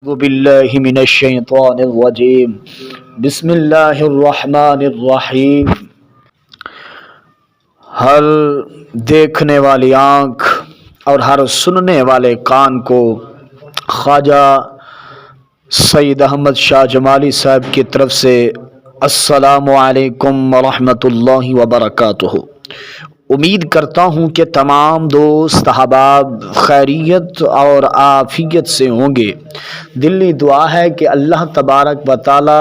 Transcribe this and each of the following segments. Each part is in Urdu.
أعوذ بالله من الشیطان الرجیم بسم اللہ الرحمن الرحیم۔ ہر دیکھنے والی آنکھ اور ہر سننے والے کان کو خواجہ سید احمد شاہ جمالی صاحب کی طرف سے السلام علیکم ورحمۃ اللہ وبرکاتہ۔ امید کرتا ہوں کہ تمام دوست احباب خیریت اور عافیت سے ہوں گے۔ دلی دعا ہے کہ اللہ تبارک و تعالی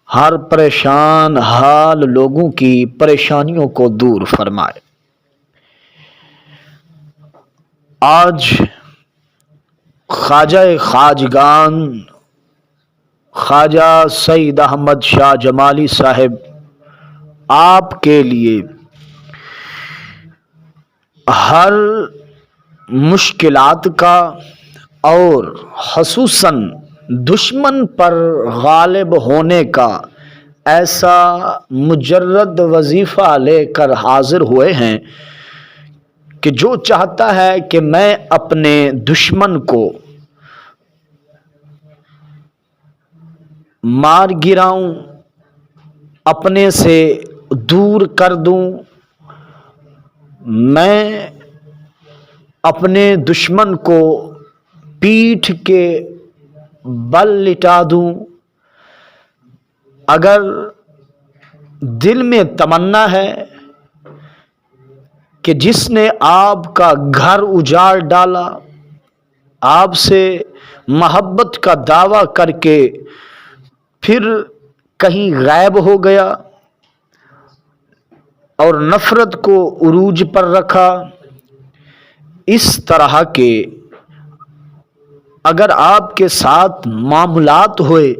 ہر پریشان حال لوگوں کی پریشانیوں کو دور فرمائے۔ آج خواجہ خواجگان خواجہ سید احمد شاہ جمالی صاحب آپ کے لیے ہر مشکلات کا اور خصوصاً دشمن پر غالب ہونے کا ایسا مجرد وظیفہ لے کر حاضر ہوئے ہیں کہ جو چاہتا ہے کہ میں اپنے دشمن کو مار گراؤں، اپنے سے دور کر دوں، میں اپنے دشمن کو پیٹھ کے بل لٹا دوں۔ اگر دل میں تمنا ہے کہ جس نے آپ کا گھر اجاڑ ڈالا، آپ سے محبت کا دعویٰ کر کے پھر کہیں غائب ہو گیا اور نفرت کو عروج پر رکھا، اس طرح کے اگر آپ کے ساتھ معاملات ہوئے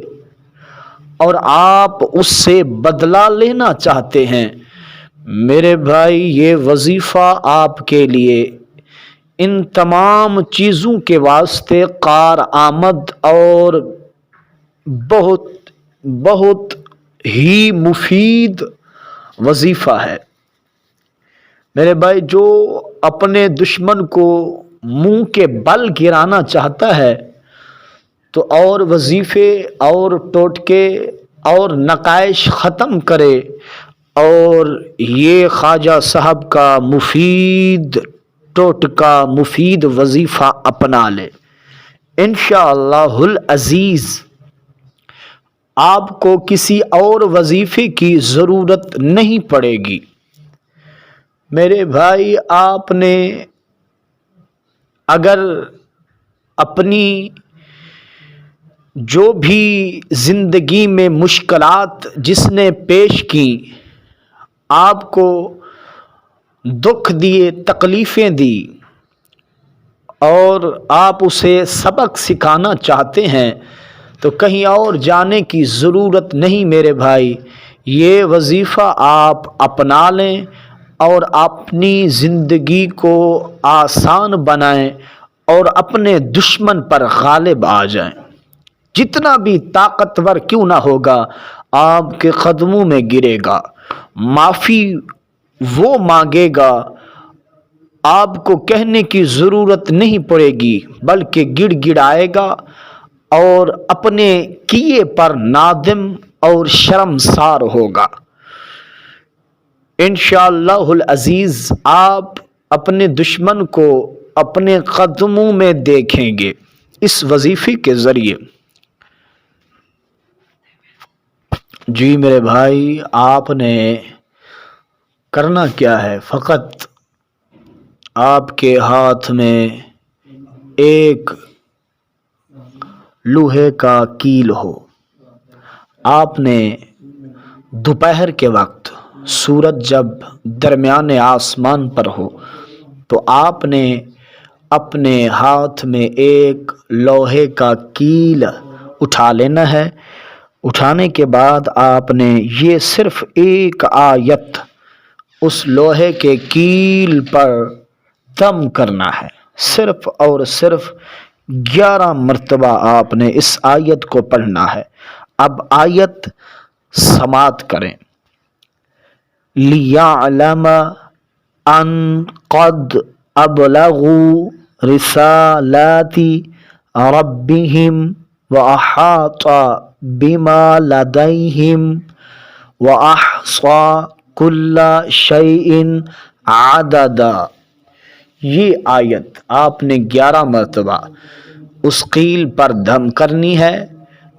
اور آپ اس سے بدلہ لینا چاہتے ہیں، میرے بھائی یہ وظیفہ آپ کے لیے ان تمام چیزوں کے واسطے کارآمد اور بہت بہت ہی مفید وظیفہ ہے۔ میرے بھائی، جو اپنے دشمن کو منہ کے بل گرانا چاہتا ہے تو اور وظیفے اور ٹوٹکے اور نقائص ختم کرے اور یہ خواجہ صاحب کا مفید ٹوٹکا، مفید وظیفہ اپنا لے۔ انشاءاللہ العزیز آپ کو کسی اور وظیفے کی ضرورت نہیں پڑے گی۔ میرے بھائی، آپ نے اگر اپنی جو بھی زندگی میں مشکلات جس نے پیش کی، آپ کو دکھ دیے، تکلیفیں دی اور آپ اسے سبق سکھانا چاہتے ہیں تو کہیں اور جانے کی ضرورت نہیں میرے بھائی۔ یہ وظیفہ آپ اپنا لیں اور اپنی زندگی کو آسان بنائیں اور اپنے دشمن پر غالب آ جائیں۔ جتنا بھی طاقتور کیوں نہ ہوگا، آپ کے قدموں میں گرے گا، معافی وہ مانگے گا، آپ کو کہنے کی ضرورت نہیں پڑے گی بلکہ گڑ گڑائے گا اور اپنے کیے پر نادم اور شرمسار ہوگا۔ انشاءاللہ العزیز آپ اپنے دشمن کو اپنے قدموں میں دیکھیں گے اس وظیفے کے ذریعے۔ جی میرے بھائی، آپ نے کرنا کیا ہے، فقط آپ کے ہاتھ میں ایک لوہے کا کیل ہو۔ آپ نے دوپہر کے وقت سورج جب درمیان آسمان پر ہو تو آپ نے اپنے ہاتھ میں ایک لوہے کا کیل اٹھا لینا ہے۔ اٹھانے کے بعد آپ نے یہ صرف ایک آیت اس لوہے کے کیل پر دم کرنا ہے، صرف اور صرف 11 مرتبہ آپ نے اس آیت کو پڑھنا ہے۔ اب آیت سماعت کریں۔ لِيَعْلَمَ أَنْ قَدْ أَبْلَغُوا رِسَالَاتِ ربهم وأحاط بما لديهم وأحصى كل شيء عددا۔ یہ آیت آپ نے 11 مرتبہ اس قیل پر دم کرنی ہے۔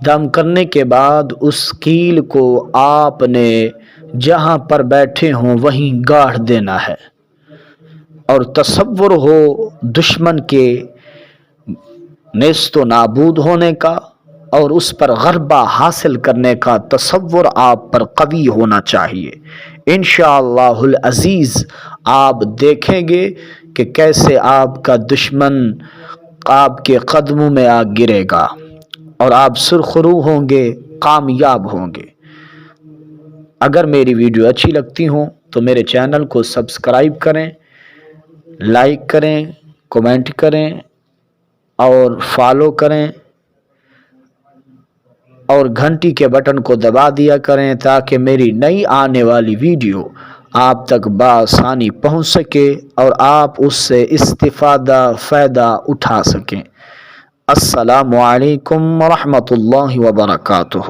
دم کرنے کے بعد اس قیل کو آپ نے جہاں پر بیٹھے ہوں وہیں گاڑ دینا ہے، اور تصور ہو دشمن کے نیست و نابود ہونے کا اور اس پر غلبہ حاصل کرنے کا تصور آپ پر قوی ہونا چاہیے۔ انشاءاللہ العزیز آپ دیکھیں گے کہ کیسے آپ کا دشمن آپ کے قدموں میں آ گرے گا اور آپ سرخرو ہوں گے، کامیاب ہوں گے۔ اگر میری ویڈیو اچھی لگتی ہوں تو میرے چینل کو سبسکرائب کریں، لائک کریں، کومنٹ کریں اور فالو کریں، اور گھنٹی کے بٹن کو دبا دیا کریں تاکہ میری نئی آنے والی ویڈیو آپ تک بآسانی پہنچ سکے اور آپ اس سے استفادہ فائدہ اٹھا سکیں۔ السلام علیکم ورحمۃ اللہ وبرکاتہ۔